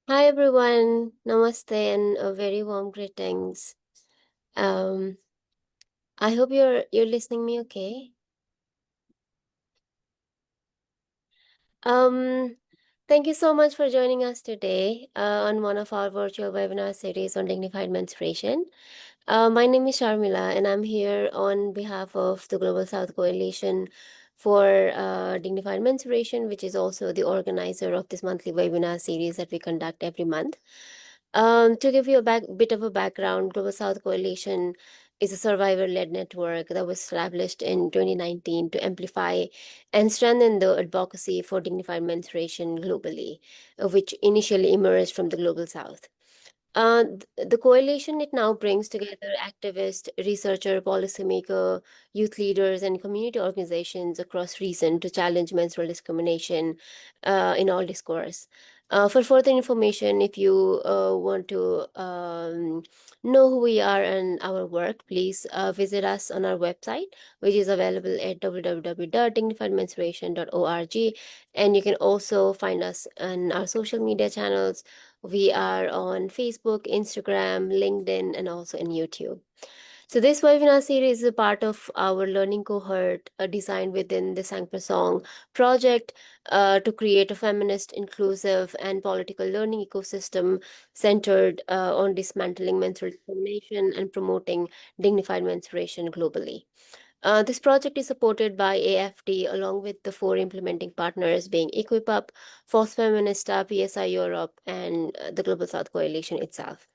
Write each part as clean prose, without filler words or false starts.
Hi everyone, namaste and a very warm greetings. Um, I hope you're listening me okay. Um, Thank you so much for joining us today on one of our virtual webinar series on dignified menstruation. My name is Sharmila, and I'm here on behalf of the Global South Coalition for Dignified Menstruation, which is also the organizer of this monthly webinar series that we conduct every month. To give you a bit of a background, Global South Coalition is a survivor-led network that was established in 2019 to amplify and strengthen the advocacy for dignified menstruation globally, which initially emerged from the Global South. The coalition, it now brings together activists, researcher, policymaker, youth leaders, and community organizations across region to challenge menstrual discrimination in all discourse. For further information, if you want to know who we are and our work, please visit us on our website, which is available at www.dignifiedmenstruation.org. And you can also find us on our social media channels. We are on Facebook, Instagram, LinkedIn, and also in YouTube. So this webinar series is a part of our learning cohort designed within the Sang Per Song project to create a feminist, inclusive, and political learning ecosystem centered on dismantling menstrual discrimination and promoting dignified menstruation globally. This project is supported by AFD along with the four implementing partners being EquiPup, Force Feminista, PSI Europe, and the Global South Coalition itself.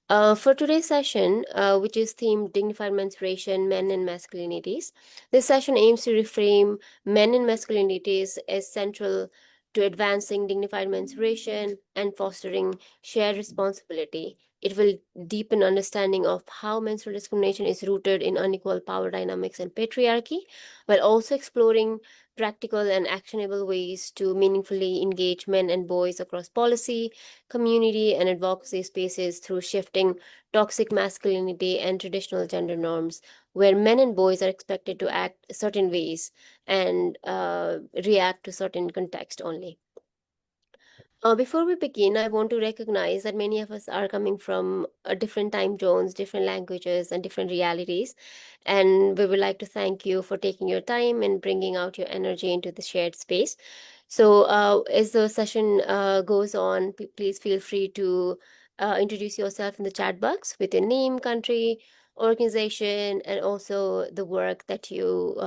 For today's session, which is themed Dignified Menstruation, Men and Masculinities, this session aims to reframe men and masculinities as central to advancing dignified menstruation and fostering shared responsibility. It will deepen understanding of how menstrual discrimination is rooted in unequal power dynamics and patriarchy, while also exploring practical and actionable ways to meaningfully engage men and boys across policy, community, and advocacy spaces through shifting toxic masculinity and traditional gender norms, where men and boys are expected to act certain ways and react to certain context only. Before we begin, I want to recognize that many of us are coming from different time zones, different languages, and different realities. And we would like to thank you for taking your time and bringing out your energy into the shared space. So, as the session goes on, please feel free to introduce yourself in the chat box with your name, country, organization, and also the work that you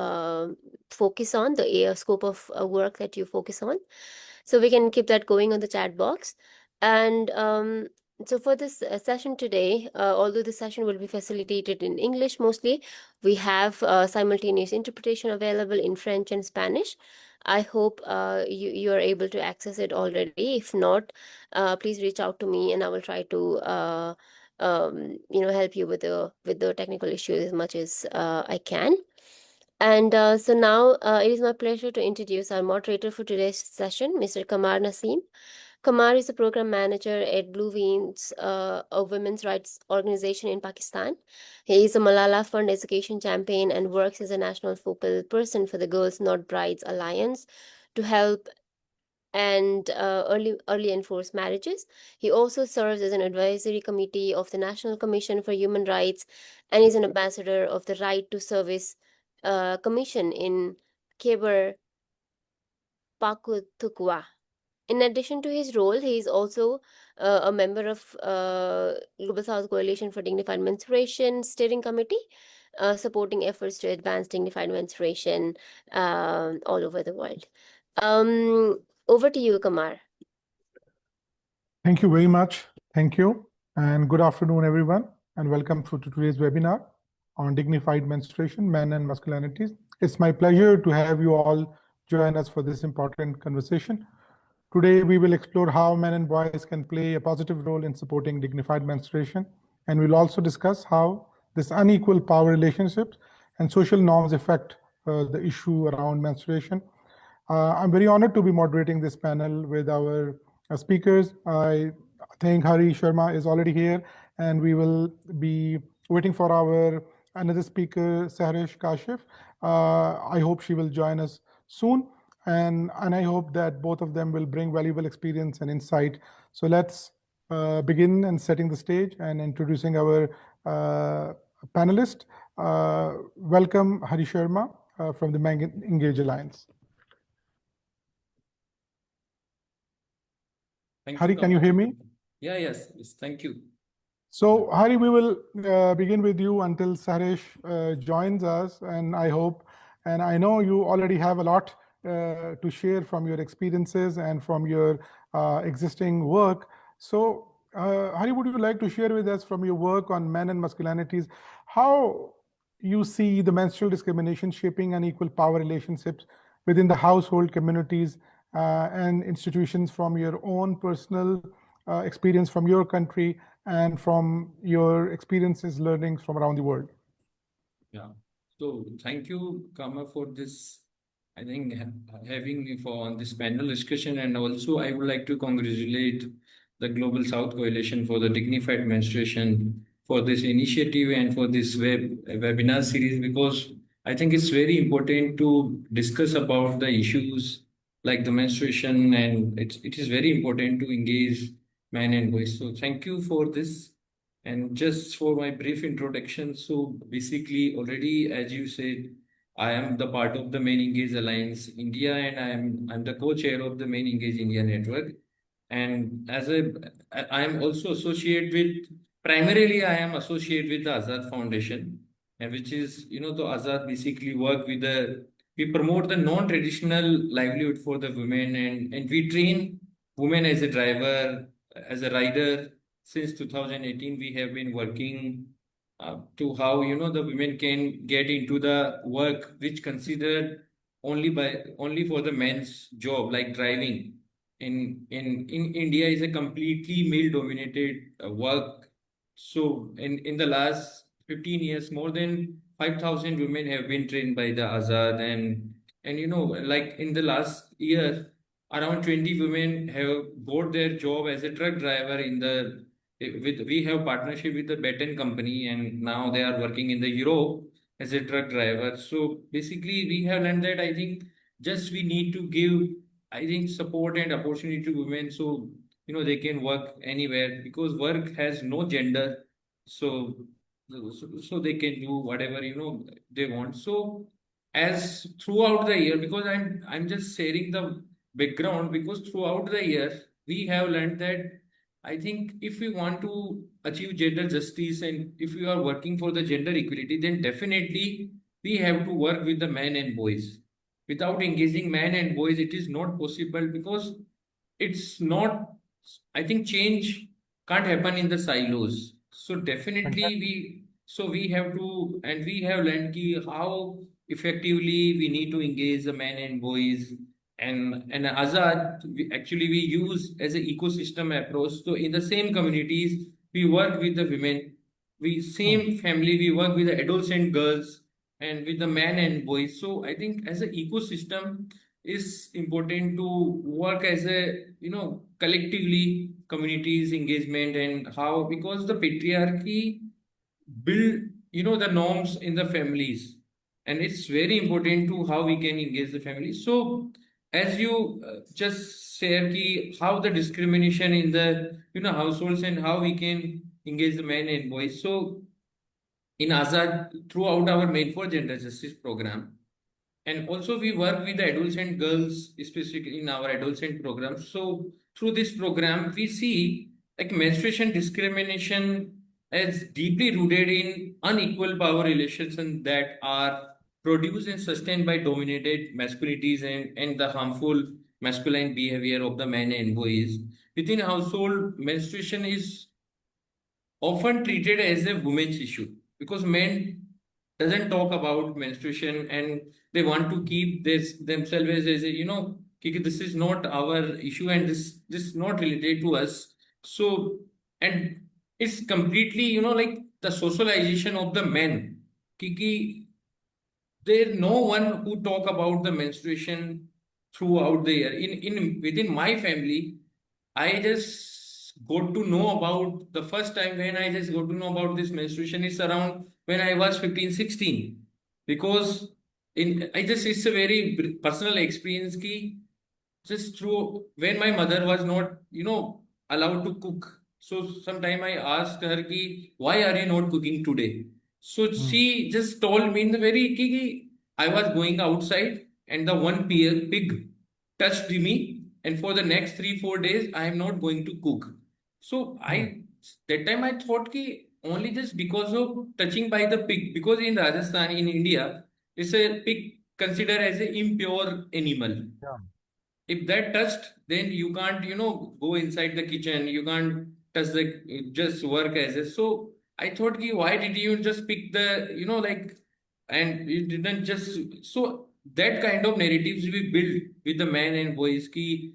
focus on, the scope of work that you focus on. So we can keep that going on the chat box. And so for this session today, although the session will be facilitated in English mostly, we have simultaneous interpretation available in French and Spanish. I hope you are able to access it already. If not, please reach out to me and I will try to help you with the technical issues as much as I can. And so now it is my pleasure to introduce our moderator for today's session, Mr. Kamar Naseem. Kamar is the program manager at Blue Wings, a women's rights organization in Pakistan. He is a Malala Fund education champion and works as a national focal person for the Girls Not Brides Alliance to help and early enforced marriages. He also serves as an advisory committee of the National Commission for Human Rights and is an ambassador of the Right to Service Commission in Khyber Pakhtunkhwa. In addition to his role, he is also a member of Global South Coalition for Dignified Menstruation Steering Committee, supporting efforts to advance dignified menstruation all over the world. Over to you, Kamar. Thank you very much. Thank you. And good afternoon, everyone, and welcome to today's webinar on dignified menstruation, men and masculinities. It's my pleasure to have you all join us for this important conversation. Today, we will explore how men and boys can play a positive role in supporting dignified menstruation, and we'll also discuss how this unequal power relationships and social norms affect the issue around menstruation. I'm very honored to be moderating this panel with our speakers. I think Hari Sharma is already here, and we will be waiting for our another speaker, Sahrish Kashif. I hope she will join us soon. and I hope that both of them will bring valuable experience and insight. So let's begin and setting the stage and introducing our panelist. Welcome Hari Sharma from the Men Engage Alliance. Thank Hari, you, can you hear me? Yeah, yes, thank you. So, Hari, we will begin with you until Saresh joins us, and I hope, and I know you already have a lot to share from your experiences and from your existing work. So, Hari, would you like to share with us from your work on men and masculinities, how you see the menstrual discrimination shaping unequal power relationships within the household, communities, and institutions from your own personal experience from your country and from your experiences, learnings from around the world? Yeah. So thank you, Kama, for this. I think having me for on this panel discussion, and also I would like to congratulate the Global South Coalition for the Dignified Menstruation for this initiative and for this webinar series, because I think it's very important to discuss about the issues like the menstruation, and it is very important to engage men and boys. So thank you for this. And just for my brief introduction, so basically, already as you said, I am the part of the Men Engage Alliance India, and I'm the co-chair of the Men Engage India network. And I am also associated with, primarily I am associated with the Azad Foundation, and which is, the Azad basically work with we promote the non-traditional livelihood for the women, and we train women as a driver, as a rider. Since 2018, we have been working to how, the women can get into the work which considered only for the men's job, like driving in India is a completely male dominated work. So in the last 15 years, more than 5,000 women have been trained by the Azad, and like in the last year, around 20 women have got their job as a truck driver in the with we have partnership with the Baton company, and now they are working in the Europe as a truck driver. So basically we have learned that I think just we need to give, I think, support and opportunity to women, so they can work anywhere, because work has no gender. So so they can do whatever they want. So as throughout the year, because I'm just sharing the background, because throughout the year we have learned that I think if we want to achieve gender justice, and if we are working for the gender equality, then definitely we have to work with the men and boys. Without engaging men and boys, it is not possible, because it's not, I think change can't happen in the silos. So definitely we have to, and we have learned how effectively we need to engage the men and boys. And Azad, actually we use as an ecosystem approach. So in the same communities, we work with the women, we same family, we work with the adolescent girls and with the men and boys. So I think as an ecosystem is important to work as a collectively communities engagement, and how, because the patriarchy build the norms in the families, and it's very important to how we can engage the family. So as you just share how the discrimination in the households, and how we can engage the men and boys. So in Azad, throughout our Made for Gender Justice program, and also we work with the adolescent girls, especially in our adolescent program. So through this program, we see like menstruation discrimination is deeply rooted in unequal power relations, and that are produced and sustained by dominated masculinities, and the harmful masculine behavior of the men and boys. Within household, menstruation is often treated as a women's issue, because men doesn't talk about menstruation, and they want to keep this themselves as a "Kiki, this is not our issue, and this is not related to us." So, and it's completely like the socialization of the men. Kiki, there no one who talk about the menstruation throughout the year. In within my family, I just got to know about the first time when I just got to know about this menstruation is around when I was 15, 16, because I just, it's a very personal experience ki just through when my mother was not, allowed to cook. So sometime I asked her ki, why are you not cooking today? So Hmm. she just told me in the very ki I was going outside and the one pig touched me, and for the next 3 4 days I am not going to cook. So Hmm. that time I thought ki only just because of touching by the pig, because in Rajasthan, in India, it's a pig considered as an impure animal. Yeah. If that touched, then you can't, go inside the kitchen, you can't touch the, just work as a. So I thought ki, why did you just pick the, and you didn't just. So that kind of narratives we build with the men and boys ki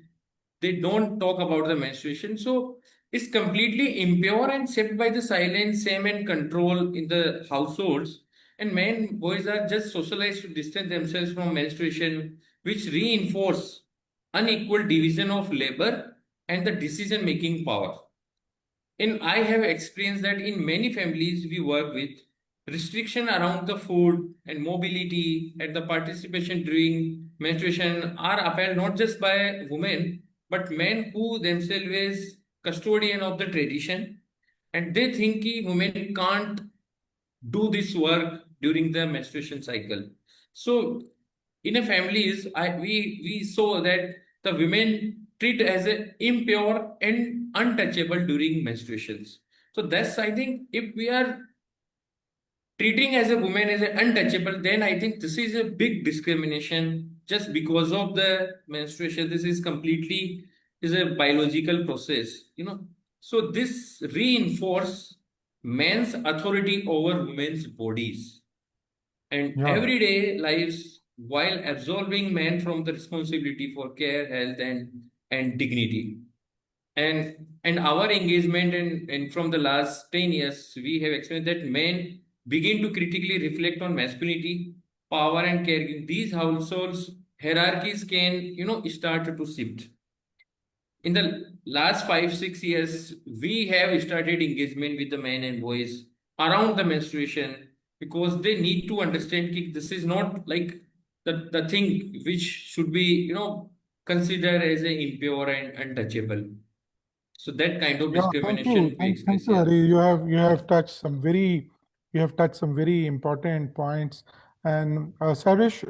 they don't talk about the menstruation. So it's completely impure and shaped by the silence, shame, and control in the households. And men, boys are just socialized to distance themselves from menstruation, which reinforce unequal division of labor and the decision making power. And I have experienced that in many families we work with, restriction around the food and mobility and the participation during menstruation are upheld not just by women but men who themselves is custodian of the tradition, and they think कि women can't do this work during the menstruation cycle. So in a families, we saw that the women treat as a impure and untouchable during menstruations. So that's, I think, if we are treating as a woman as an untouchable, then I think this is a big discrimination just because of the menstruation. This is completely is a biological process, So this reinforce men's authority over women's bodies and Yeah. everyday lives while absolving men from the responsibility for care, health, and dignity. And our engagement and from the last 10 years, we have experienced that men begin to critically reflect on masculinity, power, and caregiving. These households hierarchies can, start to shift. In the last 5 6 years, we have started engagement with the men and boys around the menstruation because they need to understand that this is not like the thing which should be, considered as a impure and untouchable. So that kind of Yeah, thank you. discrimination we Thank experience you, here. Hari. You have touched some very important points. And Sarish,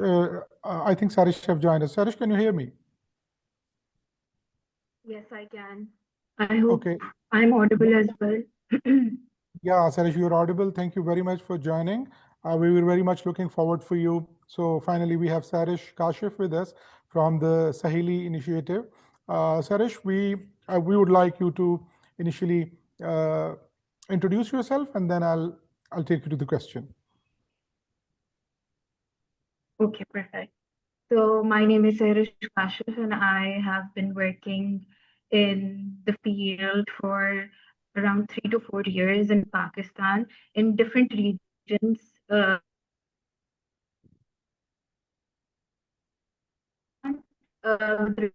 I think Sarish have joined us. Sarish, can you hear me? Yes, I can. I hope Okay. I'm audible as well. Yeah, Sarish, you're audible. Thank you very much for joining. We were very much looking forward for you. So finally, we have Sarish Kashif with us from the Saheli Initiative. Sarish, we would like you to initially introduce yourself, and then I'll take you to the question. Okay, perfect. So my name is Irish Kashif, and I have been working in the field for around 3 to 4 years in Pakistan in different regions. With regards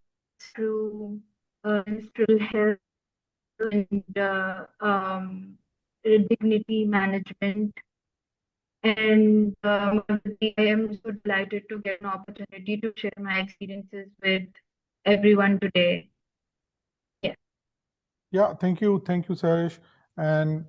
to menstrual health and dignity management. And I am so delighted to get an opportunity to share my experiences with everyone today. Yeah. Yeah, thank you, Sarish. And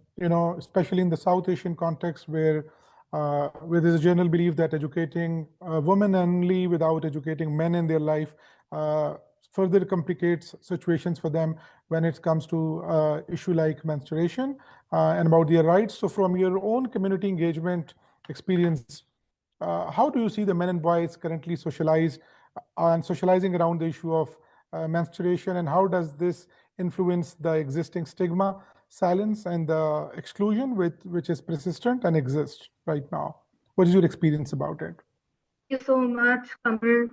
especially in the South Asian context, where there's a general belief that educating women only without educating men in their life uh, further complicates situations for them when it comes to issue like menstruation and about their rights. So, from your own community engagement experience, how do you see the men and boys currently and socializing around the issue of menstruation, and how does this influence the existing stigma, silence, and the exclusion which is persistent and exists right now? What is your experience about it? Thank you so much, Kamar.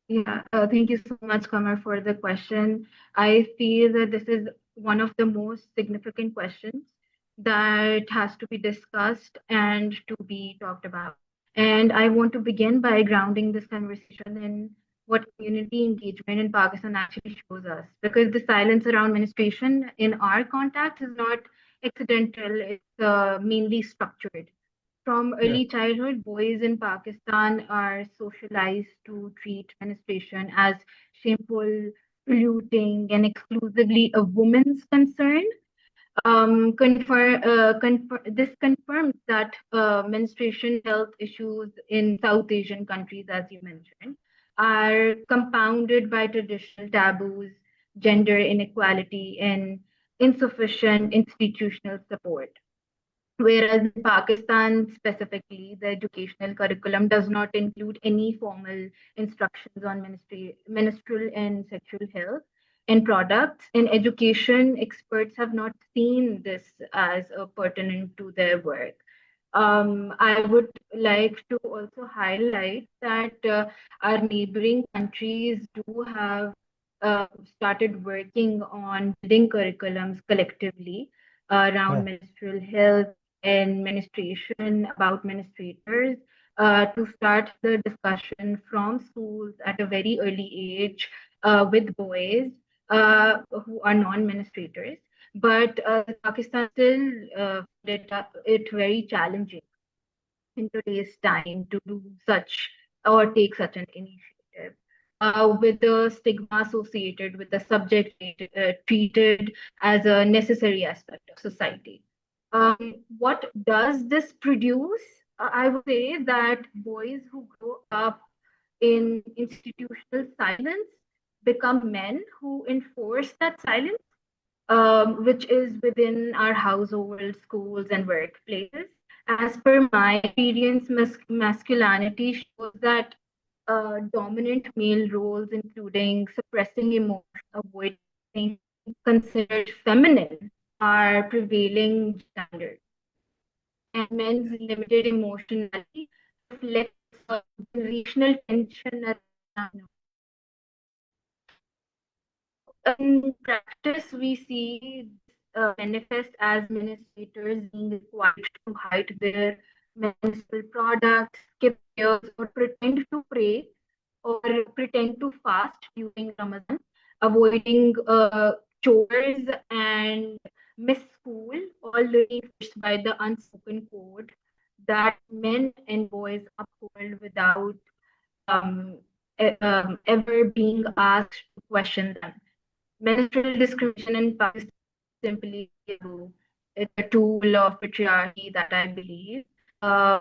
Yeah, thank you so much, Kamar, for the question. I feel that this is one of the most significant questions that has to be discussed and to be talked about. And I want to begin by grounding this conversation in what community engagement in Pakistan actually shows us. Because the silence around menstruation in our context is not accidental, it's mainly structured. From Yeah. early childhood, boys in Pakistan are socialized to treat menstruation as shameful, polluting, and exclusively a woman's concern. This confirms that menstruation health issues in South Asian countries, as you mentioned, are compounded by traditional taboos, gender inequality, and insufficient institutional support. Whereas in Pakistan specifically, the educational curriculum does not include any formal instructions on menstrual and sexual health and products. In education, experts have not seen this as pertinent to their work. I would like to also highlight that our neighboring countries do have started working on building curriculums collectively around Yeah. menstrual health and menstruation about menstruators to start the discussion from schools at a very early age with boys who are non-menstruators. But Pakistan still it very challenging in today's time to do such or take such an initiative. With the stigma associated with the subject treated as a necessary aspect of society. What does this produce? I would say that boys who grow up in institutional silence become men who enforce that silence, which is within our households, schools, and workplaces. As per my experience, masculinity shows that dominant male roles, including suppressing emotion, avoiding being considered feminine, are prevailing standards. And men's limited emotionality reflects generational tension around. In practice, we see manifest as administrators being required to hide their menstrual products, skip prayers, or pretend to pray or pretend to fast during Ramadan, avoiding chores and miss school, all reinforced by the unspoken code that men and boys uphold without um, ever being asked to question them. Menstrual discrimination in Pakistan simply it's a tool of patriarchy that I believe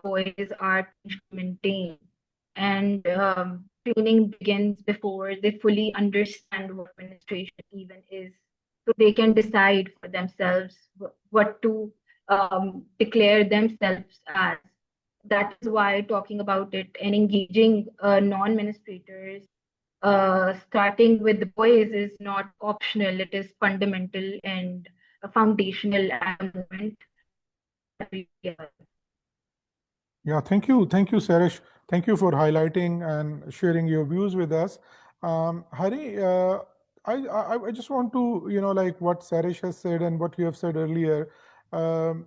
boys are teach to maintain. And training begins before they fully understand what menstruation even is. So they can decide for themselves what to declare themselves as. That is why talking about it and engaging non-ministrators starting with boys is not optional, it is fundamental and foundational at the moment. Yeah, thank you, Sarish. Thank you for highlighting and sharing your views with us. Hari, I just want to, like what Sarish has said and what you have said earlier. Um,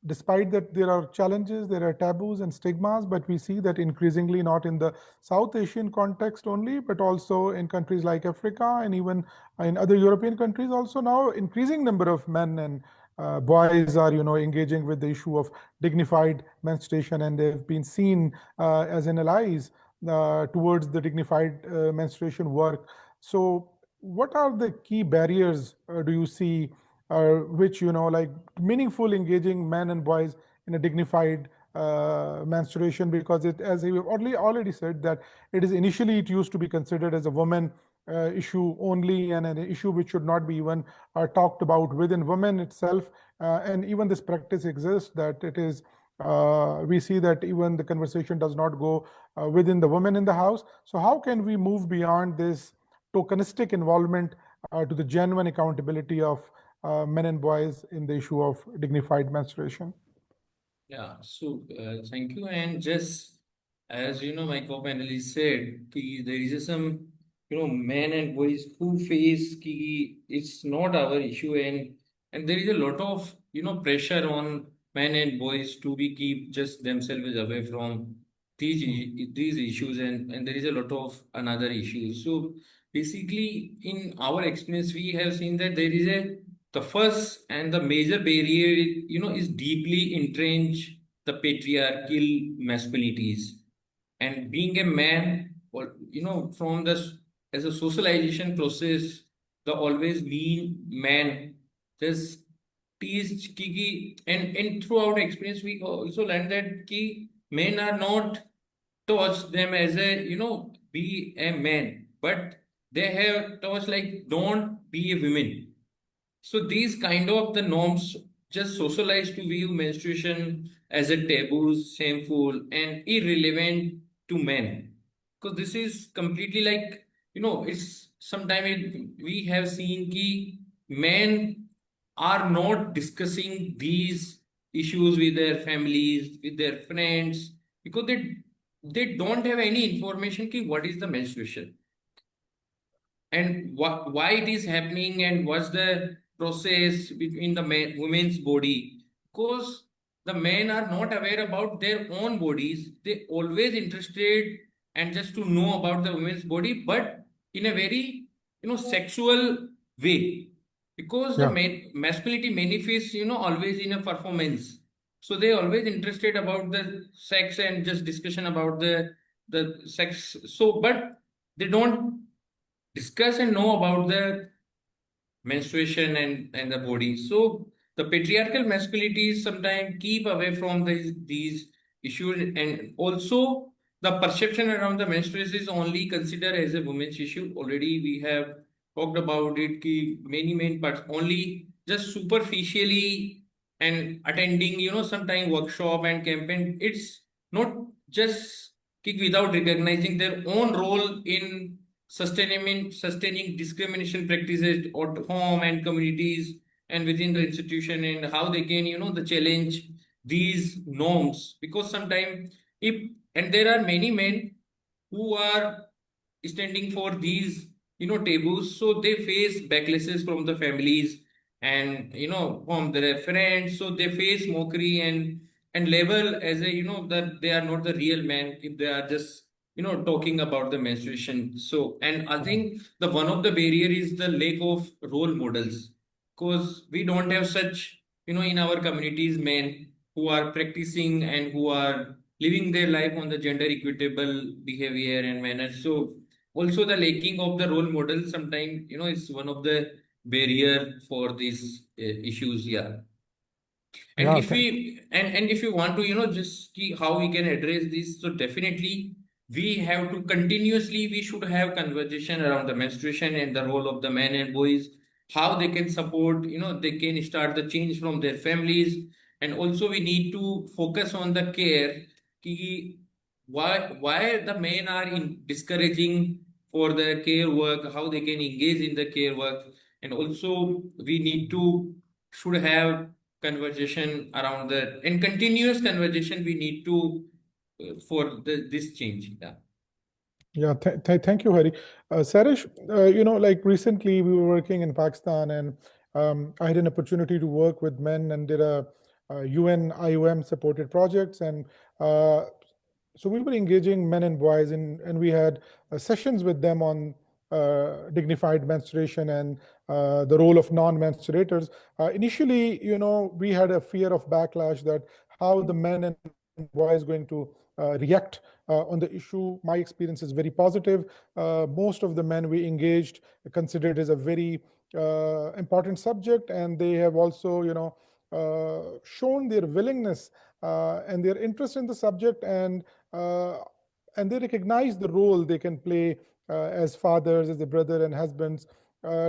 Despite that there are challenges, there are taboos and stigmas, but we see that increasingly not in the South Asian context only, but also in countries like Africa and even in other European countries also now increasing number of men and boys are engaging with the issue of dignified menstruation, and they've been seen as an allies towards the dignified menstruation work. So what are the key barriers do you see which like meaningful engaging men and boys in a dignified menstruation, because it, as we already said, that it is initially it used to be considered as a woman issue only, and an issue which should not be even talked about within women itself, and even this practice exists that it is we see that even the conversation does not go within the women in the house. So how can we move beyond this tokenistic involvement to the genuine accountability of men and boys in the issue of dignified menstruation? Yeah, so thank you. And just as my co-panelist said, there is some men and boys who face it's not our issue, and there is a lot of pressure on men and boys to be keep just themselves away from these issues, and there is a lot of another issues. So basically, in our experience, we have seen that there is the first and the major barrier is deeply entrenched the patriarchal masculinities. And being a man, or from as a socialization process, the always being man just teased Kiki, and throughout experience, we also learned that ki men are not taught them as a be a man, but they have taught like don't be a woman. So these kind of the norms just socialize to view menstruation as a taboo, shameful, and irrelevant to men. Because this is completely like, it's sometimes we have seen ki men are not discussing these issues with their families, with their friends, because they don't have any information ki what is the menstruation and why it is happening and what's the process between the women's body, because the men are not aware about their own bodies. They always interested and just to know about the women's body, but in a very sexual way, because the Yeah. masculinity manifests always in a performance. So they always interested about the sex and just discussion about the sex. So but they don't discuss and know about the menstruation and the body. So the patriarchal masculinities sometimes keep away from these issues, and also the perception around the menstruation is only considered as a women's issue. Already we have talked about it ki many men but only just superficially and attending sometime workshop and campaign. It's not just without recognizing their own role in sustaining discrimination practices at home and communities and within the institution, and how they can the challenge these norms. Because sometimes if and there are many men who are standing for these taboos, so they face backlashes from the families and from their friends. So they face mockery and label as a that they are not the real men if they are just talking about the menstruation. So and I think the one of the barrier is the lack of role models, because we don't have such in our communities men who are practicing and who are living their life on the gender equitable behavior and manner. So also the lacking of the role model sometimes is one of the barrier for these issues. Yeah. And Yeah. if we and if you want to just see how we can address this, so definitely we have to continuously we should have conversation around the menstruation and the role of the men and boys, how they can support, they can start the change from their families. And also we need to focus on the care ki why the men are in discouraging for the care work, how they can engage in the care work. And also we need to should have conversation around the and continuous conversation we need to for this change. Yeah. Yeah, thank you, Hari. Sarish, like recently we were working in Pakistan, and I had an opportunity to work with men, and did a, UN IOM supported projects, and uh, so we were engaging men and boys, and we had sessions with them on dignified menstruation and the role of non-menstruators. Initially, we had a fear of backlash, that how the men and boys going to react on the issue. My experience is very positive. Most of the men we engaged considered it as a very important subject, and they have also, shown their willingness and their interest in the subject, uh, and they recognize the role they can play as fathers, as a brother and husbands,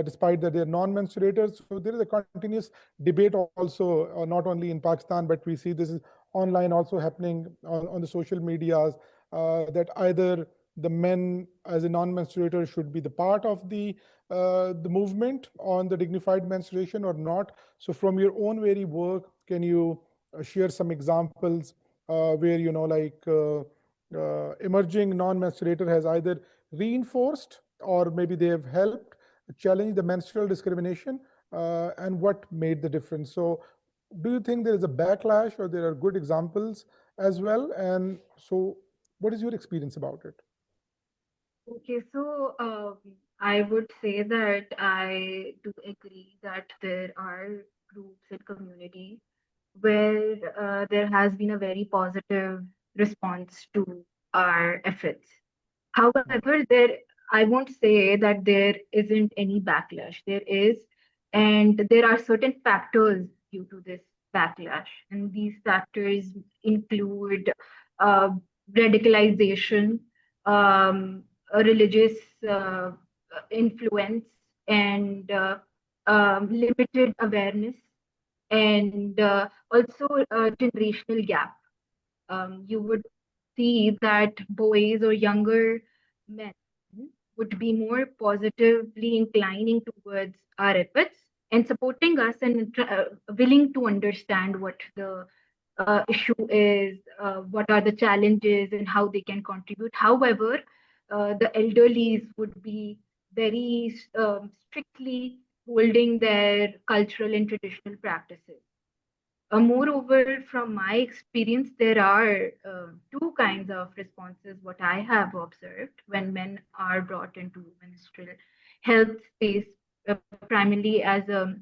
despite that they're non-menstruators. So there is a continuous debate also, not only in Pakistan, but we see this is online also happening on the social medias, that either the men as a non-menstruator should be the part of the movement on the dignified menstruation or not. So from your own very work, can you share some examples where emerging non-menstruator has either reinforced, or maybe they have helped challenge the menstrual discrimination, and what made the difference? So do you think there is a backlash, or there are good examples as well? And so what is your experience about it? Okay, so I would say that I do agree that there are groups and communities where there has been a very positive response to our efforts. However, I won't say that there isn't any backlash. There is, and there are certain factors due to this backlash, and these factors include uh, radicalization, a religious uh, influence, and limited awareness, and also a generational gap. You would see that boys or younger men would be more positively inclining towards our efforts and supporting us and willing to understand what the issue is, what are the challenges, and how they can contribute. However, the elderlies would be very strictly holding their cultural and traditional practices. Moreover, from my experience, there are two kinds of responses, what I have observed when men are brought into menstrual health space, primarily as a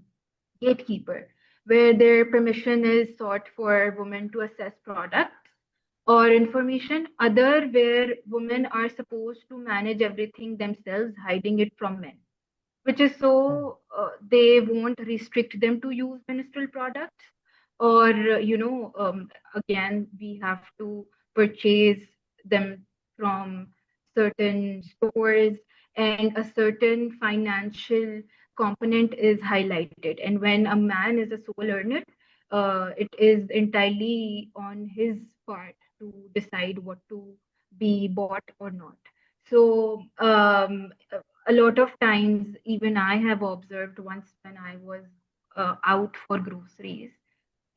gatekeeper, where their permission is sought for women to access products or information, other where women are supposed to manage everything themselves, hiding it from men, which is so they won't restrict them to use menstrual products, or again we have to purchase them from certain stores, and a certain financial component is highlighted, and when a man is a sole earner, it is entirely on his part to decide what to be bought or not. So a lot of times, even I have observed once when I was out for groceries,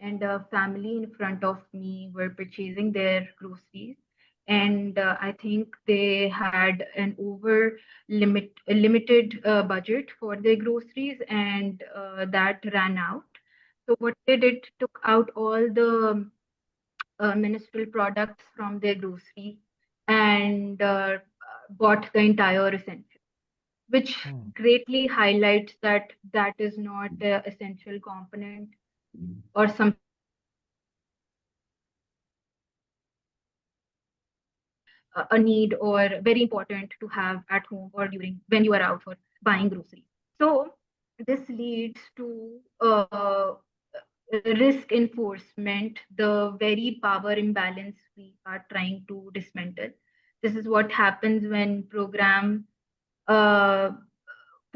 and a family in front of me were purchasing their groceries, and I think they had an a limited budget for their groceries, and that ran out. So what they did, took out all the menstrual products from their grocery and bought the entire essential, which greatly highlights that that is not an essential component or something a need or very important to have at home or during when you are out for buying groceries. So this leads to risk enforcement, the very power imbalance we are trying to dismantle. This is what happens when program uh,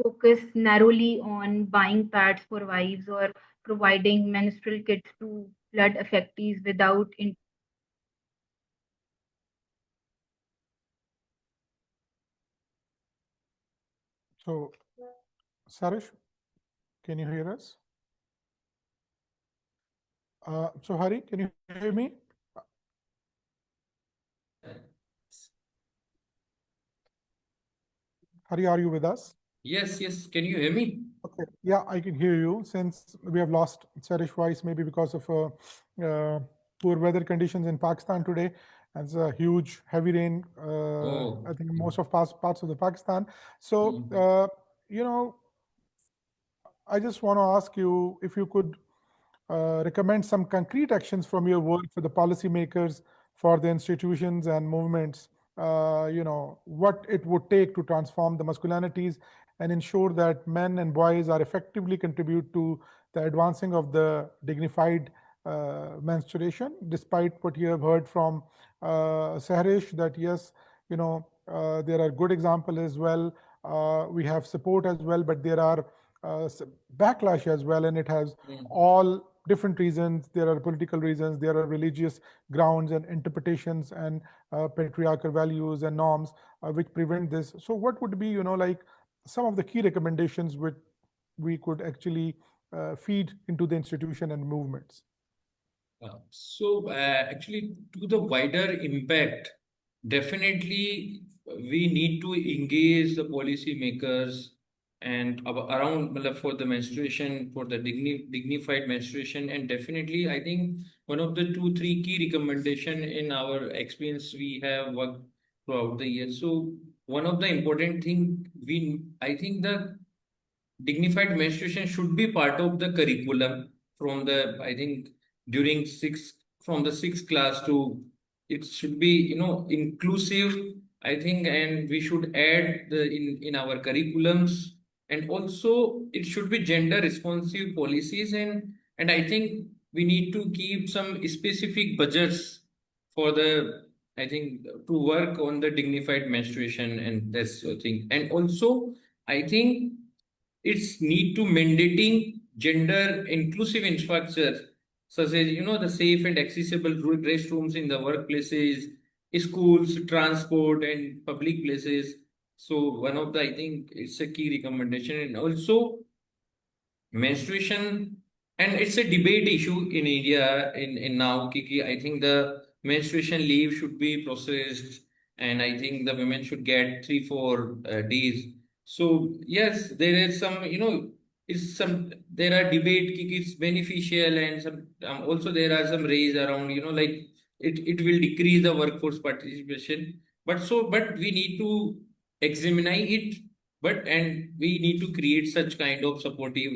focus narrowly on buying pads for wives or providing menstrual kits to flood affectees without So, Sarish, can you hear us? So, Hari, can you hear me? Hari, are you with us? Yes, yes. Can you hear me? Okay, yeah, I can hear you. Since we have lost Sarish voice, maybe because of poor weather conditions in Pakistan today, and it's a huge heavy rain. I think most of parts of the Pakistan. So, you know, I just want to ask you if you could recommend some concrete actions from your work for the policymakers, for the institutions and movements, what it would take to transform the masculinities and ensure that men and boys are effectively contribute to the advancing of the dignified menstruation, despite what you have heard from Sahrish, that yes, there are good examples as well. We have support as well, but there are backlash as well, and it has all different reasons. There are political reasons, there are religious grounds and interpretations and patriarchal values and norms which prevent this. So what would be, like some of the key recommendations which we could actually feed into the institution and movements? Actually, to the wider impact, definitely we need to engage the policy makers and around for the menstruation, for the dignified menstruation, and definitely I think one of the two, three key recommendation in our experience we have worked throughout the year. So one of the important thing I think the dignified menstruation should be part of the curriculum from the, I think during from the sixth class to, it should be, inclusive, I think, and we should add in our curriculums, and also it should be gender responsive policies, and I think we need to keep some specific budgets for I think, to work on the dignified menstruation and this thing. And also, I think it's need to mandating gender inclusive infrastructure, such as, the safe and accessible restrooms in the workplaces, schools, transport, and public places. So one of the, I think it's a key recommendation. And also menstruation, and it's a debate issue in India in now, Kiki. I think the menstruation leave should be processed, and I think the women should get 3 4 days. So yes, there is some, it's some, there are debate, Kiki, it's beneficial, and some, also there are some raise around, like it will decrease the workforce participation, but we need to examine it, but and we need to create such kind of supportive,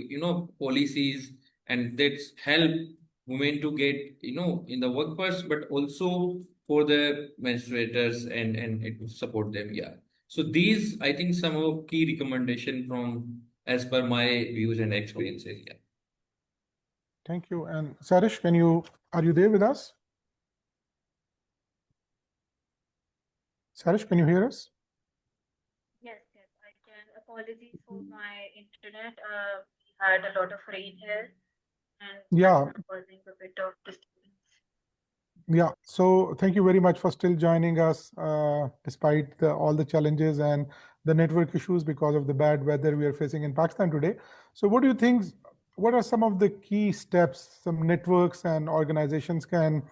policies, and that's help women to get, in the workforce, but also for the menstruators, and it will support them. Yeah, so these, I think, some of key recommendation from as per my views and experiences. Yeah. Thank you. And Sarish, are you there with us? Sarish, can you hear us? Yes, I can. Apologies for my internet. We had a lot of rain here, and Yeah. that's causing a bit of disturbance. Yeah, so thank you very much for still joining us despite all the challenges and the network issues because of the bad weather we are facing in Pakistan today. So what do you think, what are some of the key steps some networks and organizations can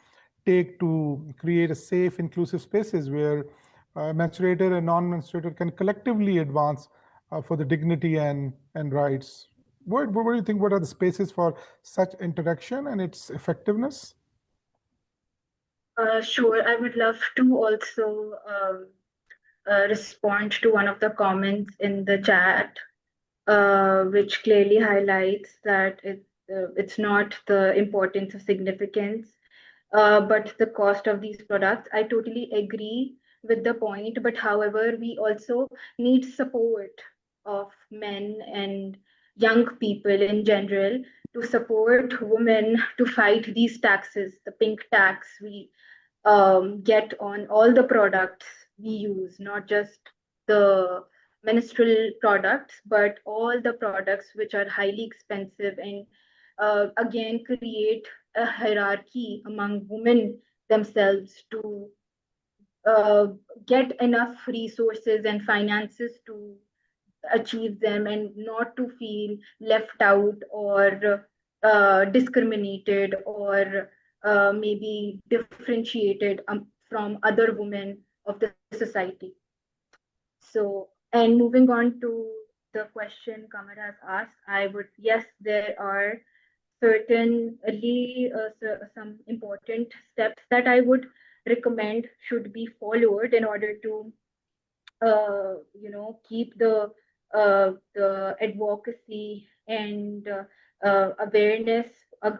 take to create a safe, inclusive spaces where menstruator and non-menstruator can collectively advance for the dignity and rights? What do you think, what are the spaces for such interaction and its effectiveness? Sure, I would love to also respond to one of the comments in the chat, which clearly highlights that it's not the importance of significance, but the cost of these products. I totally agree with the point, but however, we also need support of men and young people in general to support women to fight these taxes, the pink tax we get on all the products we use, not just the menstrual products, but all the products which are highly expensive and again create a hierarchy among women themselves to uh, get enough resources and finances to achieve them and not to feel left out or discriminated or maybe differentiated from other women of the society. So, and moving on to the question Kamar has asked, I would, yes, there are certainly some important steps that I would recommend should be followed in order to keep the advocacy and awareness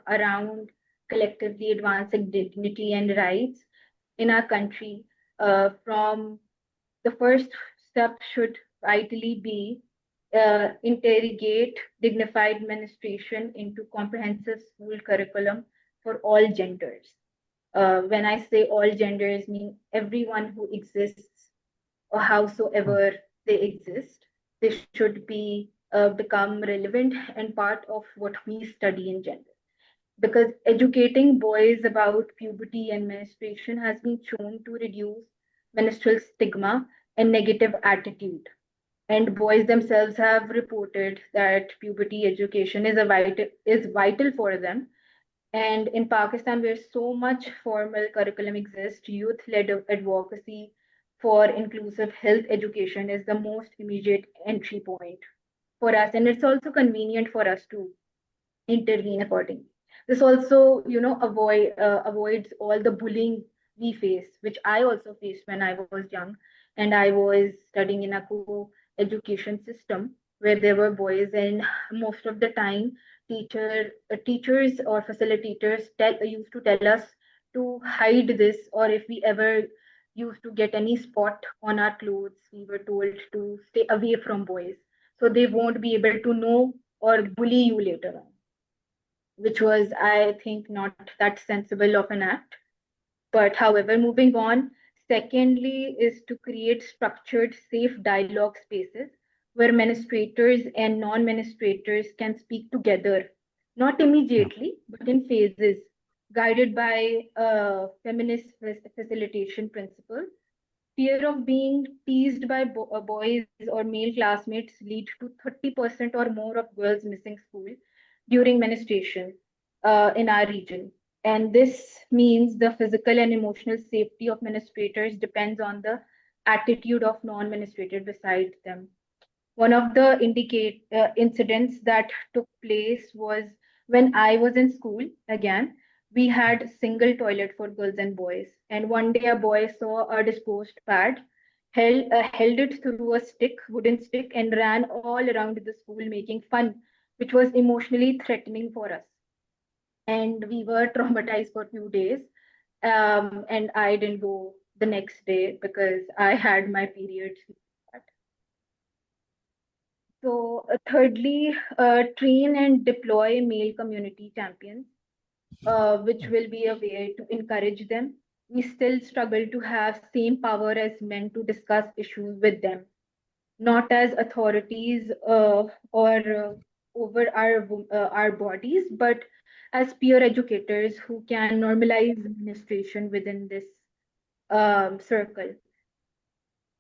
around collectively advancing dignity and rights in our country. From the first step should ideally be interrogate dignified menstruation into comprehensive school curriculum for all genders. When I say all genders, mean everyone who exists or howsoever they exist. They should be become relevant and part of what we study in gender. Because educating boys about puberty and menstruation has been shown to reduce menstrual stigma and negative attitude. And boys themselves have reported that puberty education is vital for them. And in Pakistan, where so much formal curriculum exists, youth led advocacy for inclusive health education is the most immediate entry point for us. And it's also convenient for us to intervene accordingly. This also, avoids all the bullying we face, which I also faced when I was young, and I was studying in a co-education system where there were boys, and most of the time teachers or facilitators used to tell us to hide this, or if we ever used to get any spot on our clothes, we were told to stay away from boys, so they won't be able to know or bully you later on, which was, I think, not that sensible of an act. But however, moving on, secondly, is to create structured, safe dialogue spaces where menstruators and non menstruators can speak together, not immediately, but in phases, guided by feminist facilitation principle. Fear of being teased by boys or male classmates lead to 30% or more of girls missing school during menstruation in our region. And this means the physical and emotional safety of menstruators depends on the attitude of non-menstruator beside them. One of the incidents that took place was when I was in school again. We had single toilet for girls and boys. And one day a boy saw a disposed pad, held it through a wooden stick, and ran all around the school making fun, which was emotionally threatening for us. And we were traumatized for a few days. And I didn't go the next day because I had my periods. So, thirdly, train and deploy male community champions, which will be a way to encourage them. We still struggle to have same power as men to discuss issues with them, not as authorities or over our bodies, but as peer educators who can normalize administration within this circle.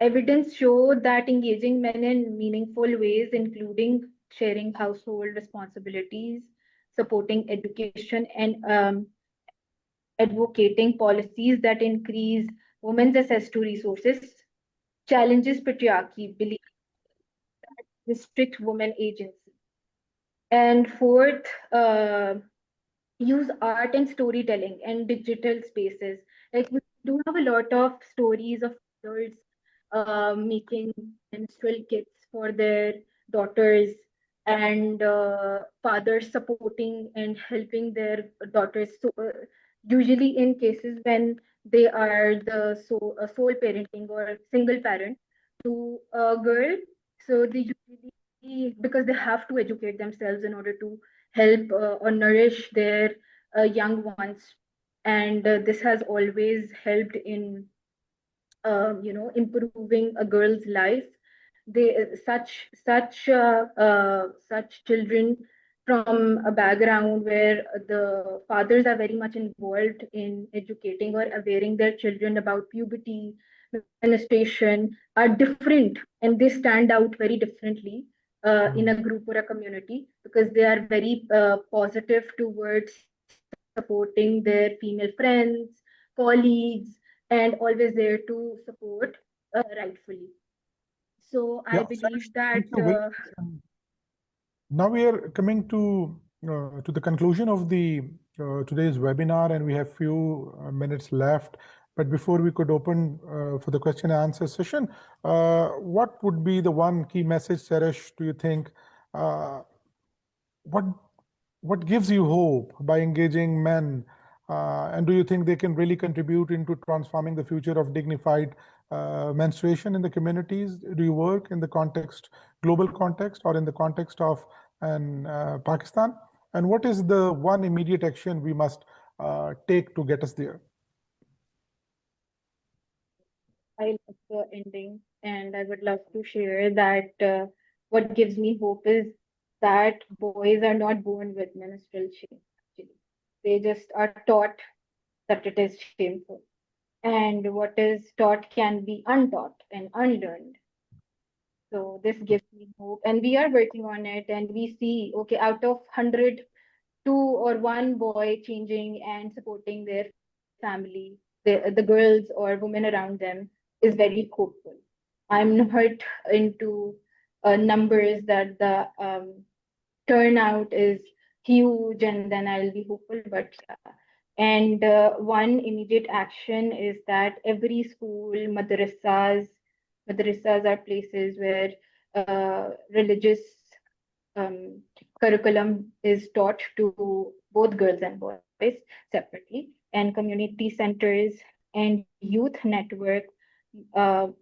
Evidence show that engaging men in meaningful ways, including sharing household responsibilities, supporting education, and advocating policies that increase women's access to resources, challenges patriarchy, belief that restrict women agency. And fourth, use art and storytelling and digital spaces. Like we do have a lot of stories of mothers making menstrual kits for their daughters, and fathers supporting and helping their daughters. So, usually in cases when they are the sole parenting or single parent to a girl, so they usually, because they have to educate themselves in order to help or nourish their young ones, and this has always helped in improving a girl's life. They such children from a background where the fathers are very much involved in educating or awareing their children about puberty, menstruation, are different, and they stand out very differently in a group or a community, because they are very positive towards supporting their female friends, colleagues, and always there to support rightfully. So I Yeah, believe thanks. that Thank you very much. And now we are coming to the conclusion of the today's webinar, and we have few minutes left. But before we could open for the question and answer session, what would be the one key message, Saresh, do you think? What what gives you hope by engaging men? And do you think they can really contribute into transforming the future of dignified menstruation in the communities? Do you work in the context, global context, or in the context of Pakistan? And what is the one immediate action we must take to get us there? I love the ending, and I would love to share that what gives me hope is that boys are not born with menstrual shame. Actually, they just are taught that it is shameful, and what is taught can be untaught and unlearned. So this gives me hope, and we are working on it. And we see, okay, out of 100, two or one boy changing and supporting their family, the girls or women around them, is very hopeful. I'm not into numbers that the turnout is huge and then I'll be hopeful, but yeah. And one immediate action is that every school, madrasas are places where religious curriculum is taught to both girls and boys separately, and community centers and youth network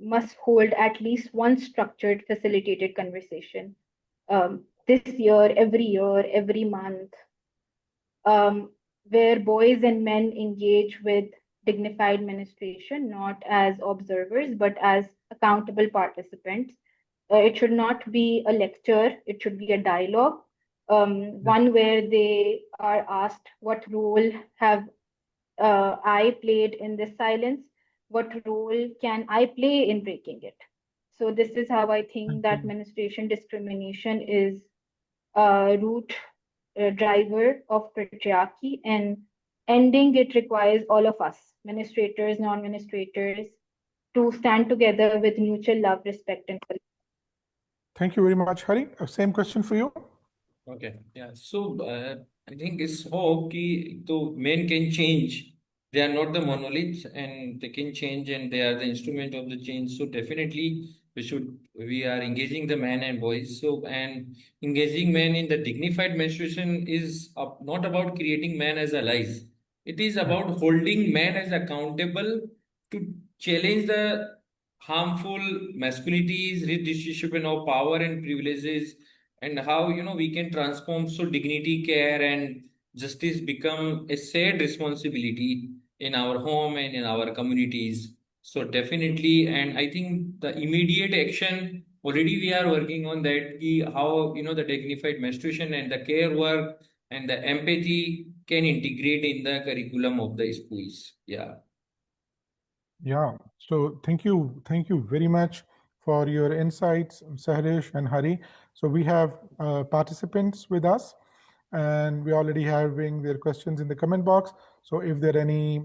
must hold at least one structured, facilitated conversation this year, every month, where boys and men engage with dignified menstruation, not as observers, but as accountable participants. It should not be a lecture, it should be a dialogue, one where they are asked, what role have I played in this silence? What role can I play in breaking it? So this is how I think that menstruation discrimination is a root driver of patriarchy, and ending it requires all of us, administrators, non-administrators, to stand together with mutual love, respect, and Thank you very much, Hari. Same question for you. Okay, yeah. So I think it's hope कि तो men can change. They are not the monoliths, and they can change, and they are the instrument of the change. So definitely we are engaging the men and boys. So and engaging men in the dignified menstruation is not about creating men as allies. It is about holding men as accountable to challenge the harmful masculinities, redistribution of power and privileges, and how we can transform so dignity, care, and justice become a shared responsibility in our home and in our communities. So definitely, and I think the immediate action already we are working on that, how the dignified menstruation and the care work and the empathy can integrate in the curriculum of the schools. Yeah. Yeah, so thank you very much for your insights, Sahresh and Hari. So we have participants with us, and we're already having their questions in the comment box. So if there are any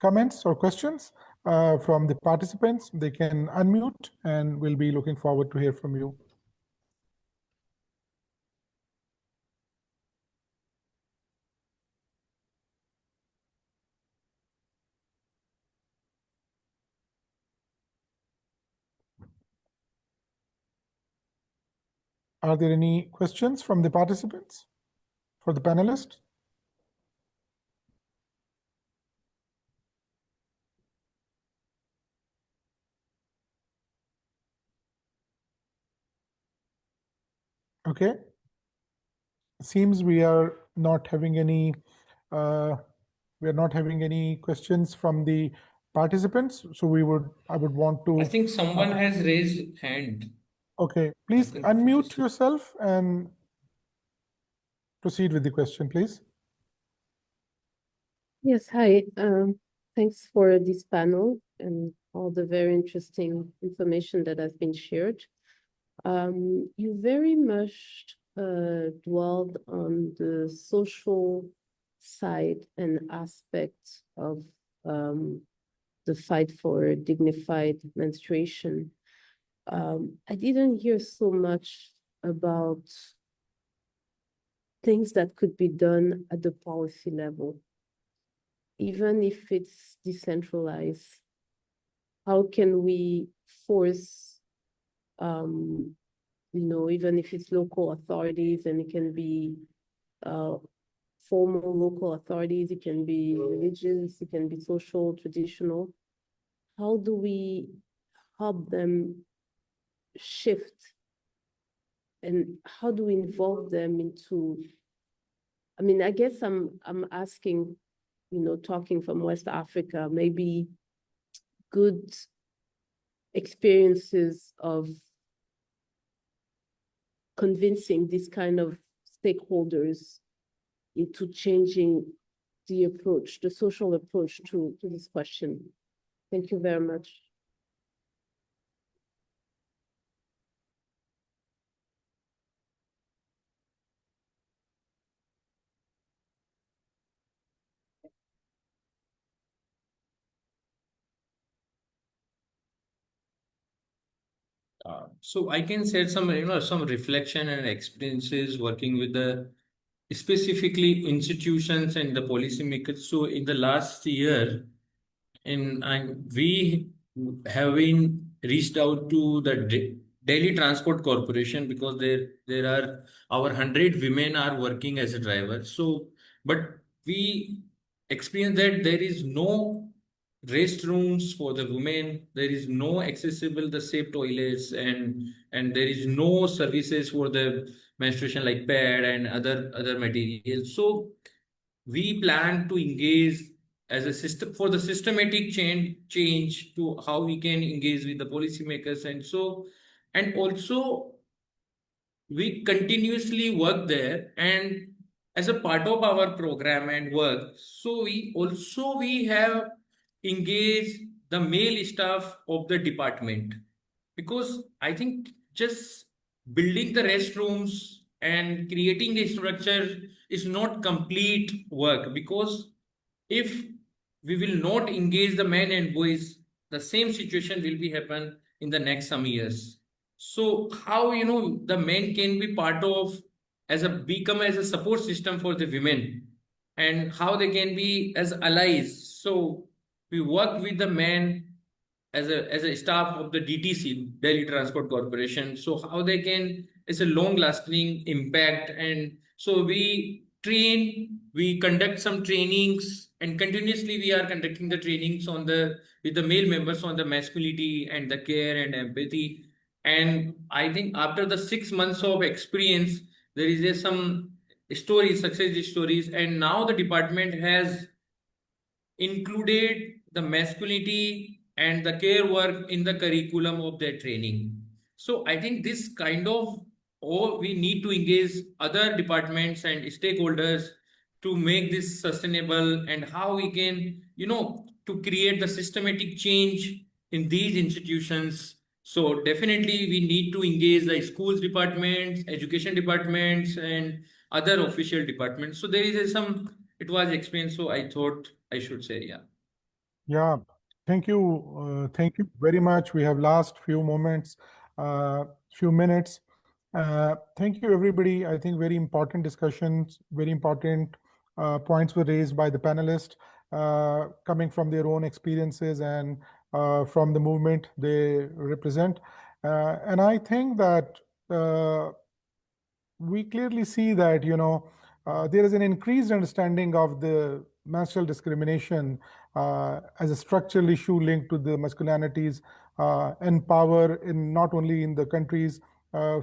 comments or questions from the participants, they can unmute, and we'll be looking forward to hear from you. Are there any questions from the participants for the panelists? Okay. Seems we are not having any questions from the participants. So I would want to. I think someone has raised hand. Okay, please unmute yourself and proceed with the question, please. Yes, hi. Thanks for this panel and all the very interesting information that has been shared. You very much dwelled on the social side and aspect of the fight for dignified menstruation. I didn't hear so much about things that could be done at the policy level, even if it's decentralized. How can we force, even if it's local authorities, and it can be formal local authorities, it can be religious, it can be social, traditional. How do we help them shift, and how do we involve them into, I guess I'm asking, talking from West Africa, maybe good experiences of convincing these kind of stakeholders into changing the approach, the social approach to this question. Thank you very much. So I can share some reflection and experiences working with the specifically institutions and the policymakers. So in the last year, we have been reached out to the Delhi Transport Corporation, because there are our 100 women are working as a driver. So, but we experience that there is no restrooms for the women, there is no accessible the safe toilets, and there is no services for the menstruation like pad and other materials. So we plan to engage as a system for the systematic change to how we can engage with the policymakers. And so, and also we continuously work there, and as a part of our program and work, so we have engaged the male staff of the department, because I think just building the restrooms and creating a structure is not complete work, because if we will not engage the men and boys, the same situation will be happen in the next some years. So how the men can be part of as a become as a support system for the women, and how they can be as allies. So we work with the men as a staff of the DTC, Delhi Transport Corporation. So how they can, it's a long lasting impact. And so we conduct some trainings, and continuously we are conducting the trainings on the with the male members on the masculinity and the care and empathy. And I think after the 6 months of experience, there is some stories, success stories, and now the department has included the masculinity and the care work in the curriculum of their training. So I think this kind of, or we need to engage other departments and stakeholders to make this sustainable, and how we can, to create the systematic change in these institutions. So definitely we need to engage the schools departments, education departments, and other official departments. So there is some, it was explained, so I thought I should say, yeah. Yeah, thank you. Thank you very much. We have last few moments, few minutes. Thank you, everybody. I think very important discussions, very important points were raised by the panelists, coming from their own experiences and from the movement they represent. And I think that we clearly see that there is an increased understanding of the menstrual discrimination as a structural issue linked to the masculinities and power in not only in the countries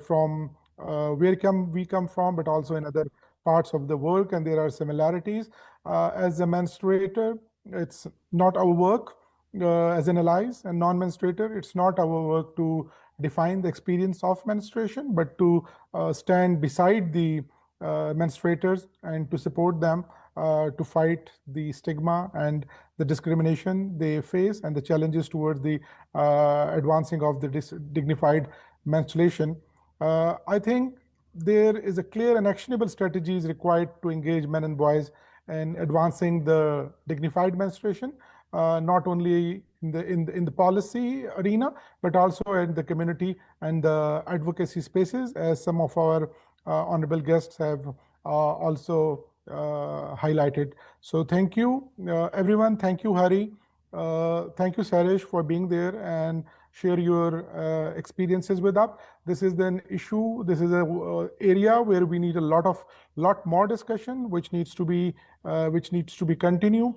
from where we come from, but also in other parts of the world, and there are similarities. As a menstruator, it's not our work as an allies and non-menstruator. It's not our work to define the experience of menstruation, but to stand beside the menstruators and to support them to fight the stigma and the discrimination they face and the challenges towards the advancing of the dignified menstruation. I think there is a clear and actionable strategies required to engage men and boys in advancing the dignified menstruation, not only in the policy arena, but also in the community and the advocacy spaces, as some of our honorable guests have also highlighted. So thank you, everyone. Thank you, Hari. Thank you, Sarish, for being there and share your experiences with us. This is an issue. This is a area where we need a lot more discussion, which needs to be continued.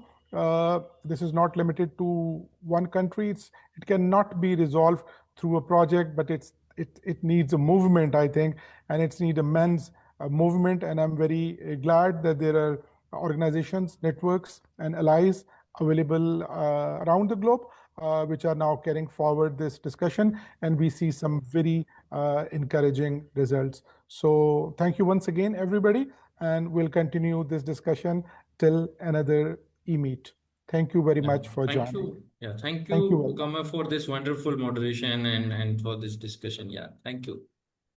This is not limited to one country. It cannot be resolved through a project, but it needs a movement, I think, and it's need a men's movement. And I'm very glad that there are organizations, networks, and allies available around the globe, which are now carrying forward this discussion, and we see some very encouraging results. So thank you once again, everybody, and we'll continue this discussion till another e-meet. Thank you very much for Thank joining. you. Yeah, thank Thank you you, very much. Kama, for this wonderful moderation and for this discussion. Yeah, thank you.